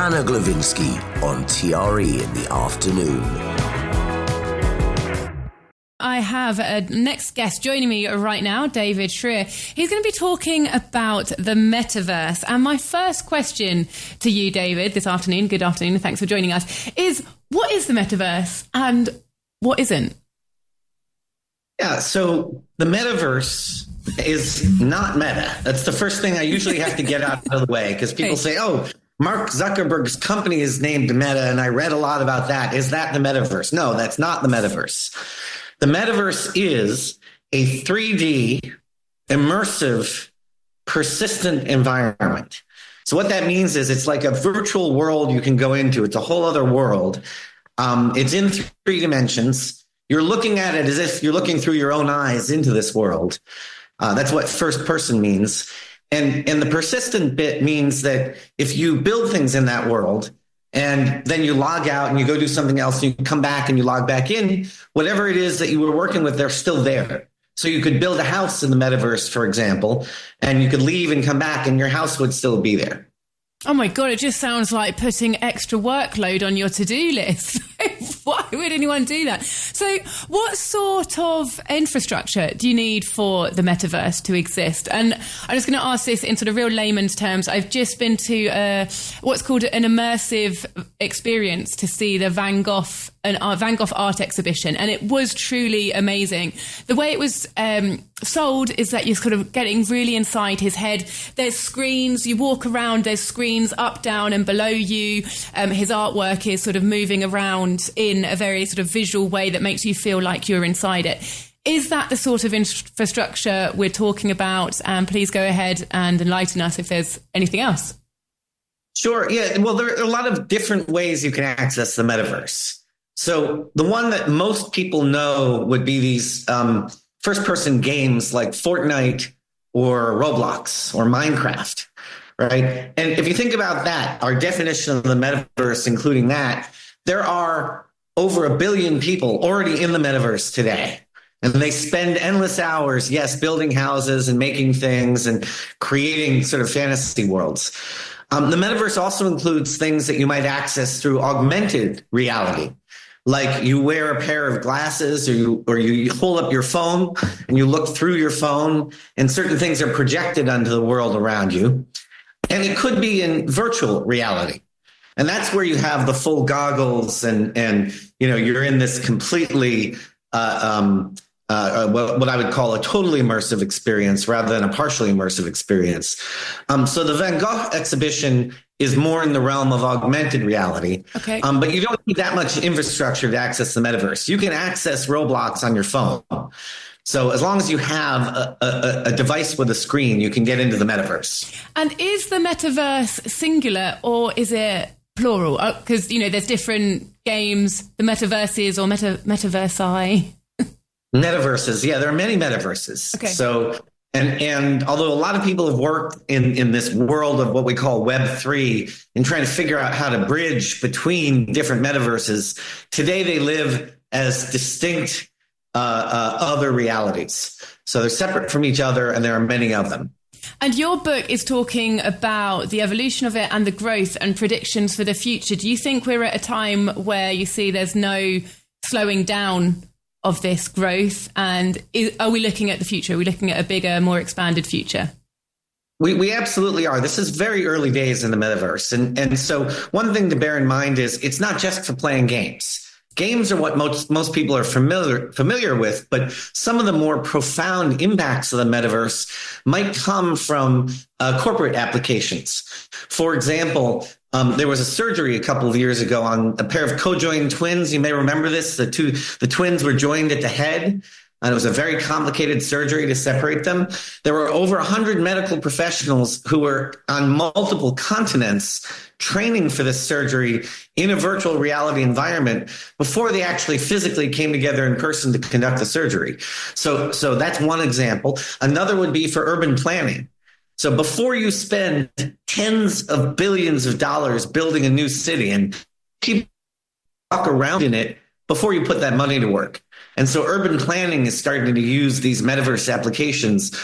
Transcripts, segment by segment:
Anna Glavinsky on TRE in the afternoon. I have a next guest joining me right now, David Shrier. He's going to be talking about the metaverse. And my first question to you, David, this afternoon, good afternoon, thanks for joining us, is what is the metaverse and what isn't? Yeah, so the metaverse is not meta. That's the first thing I usually have to get out of the way, because people say, oh, Mark Zuckerberg's company is named Meta, and I read a lot about that. Is that the metaverse? No, that's not the metaverse. The metaverse is a 3D, immersive, persistent environment. So what that means is it's like a virtual world you can go into. It's a whole other world. It's in 3 dimensions. You're looking at it as if you're looking through your own eyes into this world. That's what first person means. And the persistent bit means that if you build things in that world, and then you log out and you go do something else, and you come back and you log back in, whatever it is that you were working with, they're still there. So you could build a house in the metaverse, for example, and you could leave and come back and your house would still be there. Oh my God, it just sounds like putting extra workload on your to-do list. Why would anyone do that? So what sort of infrastructure do you need for the metaverse to exist? And I'm just going to ask this in sort of real layman's terms. I've just been to what's called an immersive experience to see the Van Gogh art exhibition, and it was truly amazing. The way it was sold is that you're sort of getting really inside his head. There's screens, you walk around, there's screens up, down and below you. His artwork is sort of moving around in a very sort of visual way that makes you feel like you're inside it. Is that the sort of infrastructure we're talking about? And please go ahead and enlighten us if there's anything else. Sure. Yeah. Well, there are a lot of different ways you can access the metaverse. So the one that most people know would be these first-person games like Fortnite or Roblox or Minecraft, right? And if you think about that, our definition of the metaverse, including that, there are over 1 billion people already in the metaverse today. And they spend endless hours, yes, building houses and making things and creating sort of fantasy worlds. The metaverse also includes things that you might access through augmented reality. Like you wear a pair of glasses or you hold up your phone and you look through your phone and certain things are projected onto the world around you. And it could be in virtual reality. And that's where you have the full goggles and you know, you're in this completely what I would call a totally immersive experience rather than a partially immersive experience. So the Van Gogh exhibition is more in the realm of augmented reality. Okay. But you don't need that much infrastructure to access the metaverse. You can access Roblox on your phone. So as long as you have a device with a screen, you can get into the metaverse. And is the metaverse singular or is it plural? Because, you know, there's different games, the metaverses or metaversi. Metaverses. Yeah, there are many metaverses. Okay. So, and although a lot of people have worked in this world of what we call Web3 in trying to figure out how to bridge between different metaverses, today they live as distinct other realities. So they're separate from each other and there are many of them. And your book is talking about the evolution of it and the growth and predictions for the future. Do you think we're at a time where you see there's no slowing down of this growth? And are we looking at the future? Are we looking at a bigger, more expanded future? We absolutely are. This is very early days in the metaverse. And so one thing to bear in mind is it's not just for playing games. Games are what most people are familiar with, but some of the more profound impacts of the metaverse might come from corporate applications. For example, there was a surgery a couple of years ago on a pair of co-joined twins. You may remember this. The twins were joined at the head. And it was a very complicated surgery to separate them. There were over 100 medical professionals who were on multiple continents training for this surgery in a virtual reality environment before they actually physically came together in person to conduct the surgery. So that's one example. Another would be for urban planning. So before you spend tens of billions of dollars building a new city and people walk around in it before you put that money to work. And so urban planning is starting to use these metaverse applications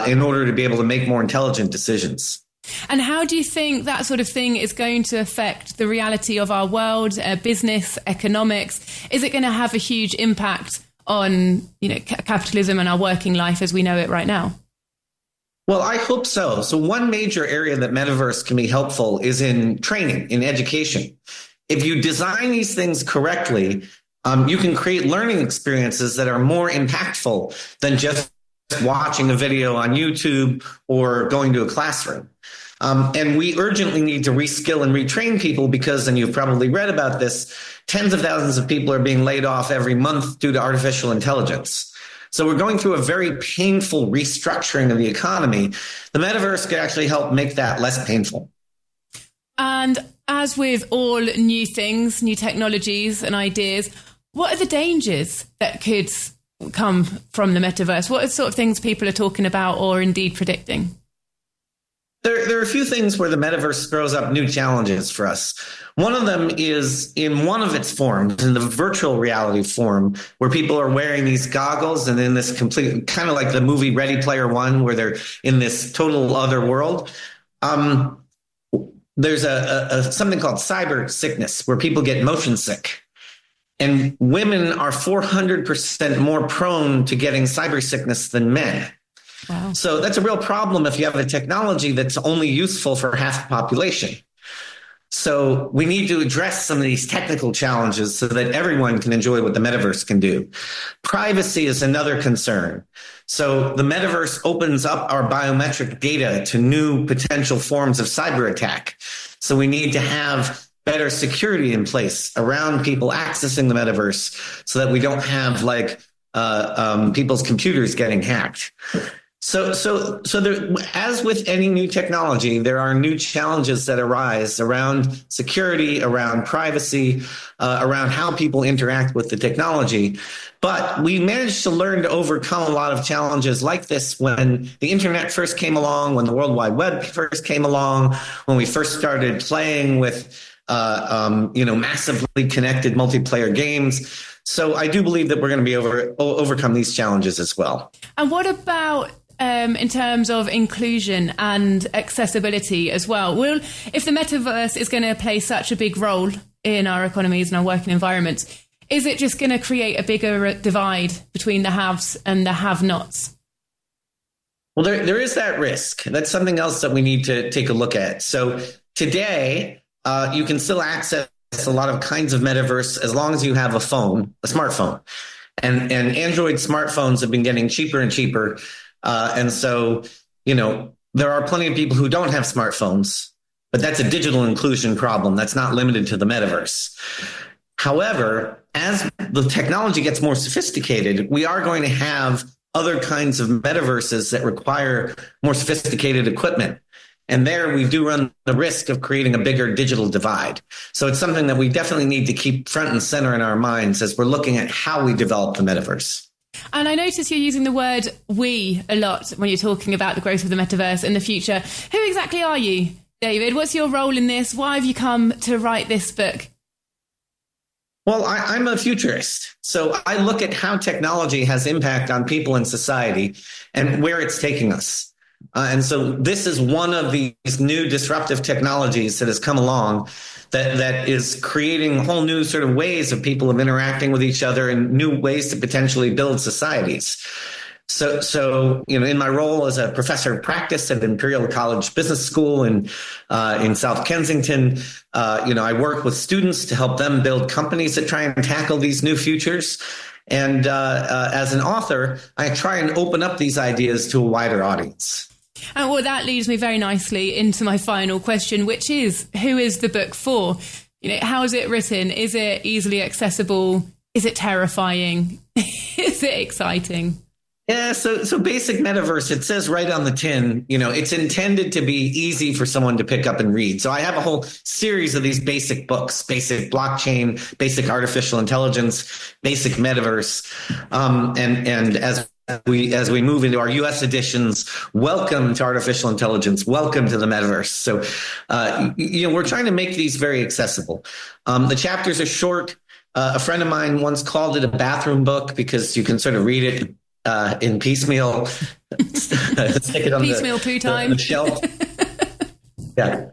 in order to be able to make more intelligent decisions. And how do you think that sort of thing is going to affect the reality of our world, business, economics? Is it going to have a huge impact on, capitalism and our working life as we know it right now? Well, I hope so. So one major area that Metaverse can be helpful is in training, in education. If you design these things correctly, you can create learning experiences that are more impactful than just watching a video on YouTube or going to a classroom. And we urgently need to reskill and retrain people because, and you've probably read about this, tens of thousands of people are being laid off every month due to artificial intelligence. So we're going through a very painful restructuring of the economy. The metaverse could actually help make that less painful. And as with all new things, new technologies and ideas, what are the dangers that could come from the metaverse? What are the sort of things people are talking about or indeed predicting? There are a few things where the metaverse throws up new challenges for us. One of them is in one of its forms, in the virtual reality form, where people are wearing these goggles and in this complete, kind of like the movie Ready Player One, where they're in this total other world. There's something called cyber sickness, where people get motion sick. And women are 400% more prone to getting cyber sickness than men. Wow. So that's a real problem if you have a technology that's only useful for half the population. So we need to address some of these technical challenges so that everyone can enjoy what the metaverse can do. Privacy is another concern. So the metaverse opens up our biometric data to new potential forms of cyber attack. So we need to have better security in place around people accessing the metaverse so that we don't have people's computers getting hacked. So there, as with any new technology, there are new challenges that arise around security, around privacy, around how people interact with the technology. But we managed to learn to overcome a lot of challenges like this when the internet first came along, when the World Wide Web first came along, when we first started playing with massively connected multiplayer games. So I do believe that we're going to be overcome these challenges as well. And what about in terms of inclusion and accessibility as well? Well, if the metaverse is going to play such a big role in our economies and our working environments, is it just going to create a bigger divide between the haves and the have-nots? Well, there is that risk. That's something else that we need to take a look at. So today, you can still access a lot of kinds of metaverse as long as you have a smartphone. And Android smartphones have been getting cheaper and cheaper. And so, there are plenty of people who don't have smartphones, but that's a digital inclusion problem. That's not limited to the metaverse. However, as the technology gets more sophisticated, we are going to have other kinds of metaverses that require more sophisticated equipment. And there we do run the risk of creating a bigger digital divide. So it's something that we definitely need to keep front and center in our minds as we're looking at how we develop the metaverse. And I notice you're using the word we a lot when you're talking about the growth of the metaverse in the future. Who exactly are you, David? What's your role in this? Why have you come to write this book? Well, I'm a futurist. So I look at how technology has impact on people and society and where it's taking us. And so this is one of these new disruptive technologies that has come along that is creating whole new sort of ways of people of interacting with each other and new ways to potentially build societies. So in my role as a professor of practice at Imperial College Business School in South Kensington, I work with students to help them build companies that try and tackle these new futures. And as an author, I try and open up these ideas to a wider audience. And well, that leads me very nicely into my final question, which is, who is the book for? How is it written? Is it easily accessible? Is it terrifying? Is it exciting? Yeah, so basic metaverse, it says right on the tin, it's intended to be easy for someone to pick up and read. So I have a whole series of these basic books, basic blockchain, basic artificial intelligence, basic metaverse. And as we move into our US editions, welcome to artificial intelligence, welcome to the metaverse. So, we're trying to make these very accessible. The chapters are short. A friend of mine once called it a bathroom book because you can sort of read it in piecemeal, stick it on piecemeal poo time. the shelf. Yeah.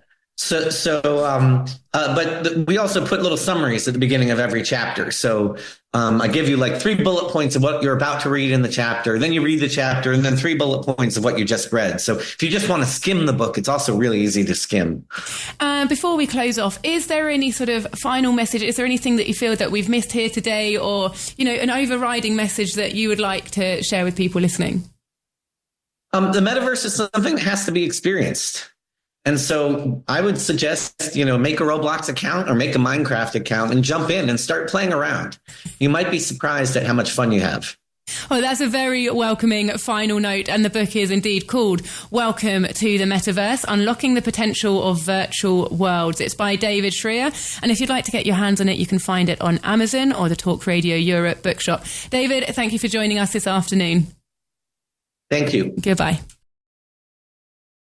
But we also put little summaries at the beginning of every chapter. So I give you like 3 bullet points of what you're about to read in the chapter. Then you read the chapter and then 3 bullet points of what you just read. So if you just want to skim the book, it's also really easy to skim. Before we close off, is there any sort of final message? Is there anything that you feel that we've missed here today, or, an overriding message that you would like to share with people listening? The metaverse is something that has to be experienced. And so I would suggest, make a Roblox account or make a Minecraft account and jump in and start playing around. You might be surprised at how much fun you have. Oh, that's a very welcoming final note. And the book is indeed called Welcome to the Metaverse, Unlocking the Potential of Virtual Worlds. It's by David Shrier. And if you'd like to get your hands on it, you can find it on Amazon or the Talk Radio Europe bookshop. David, thank you for joining us this afternoon. Thank you. Goodbye.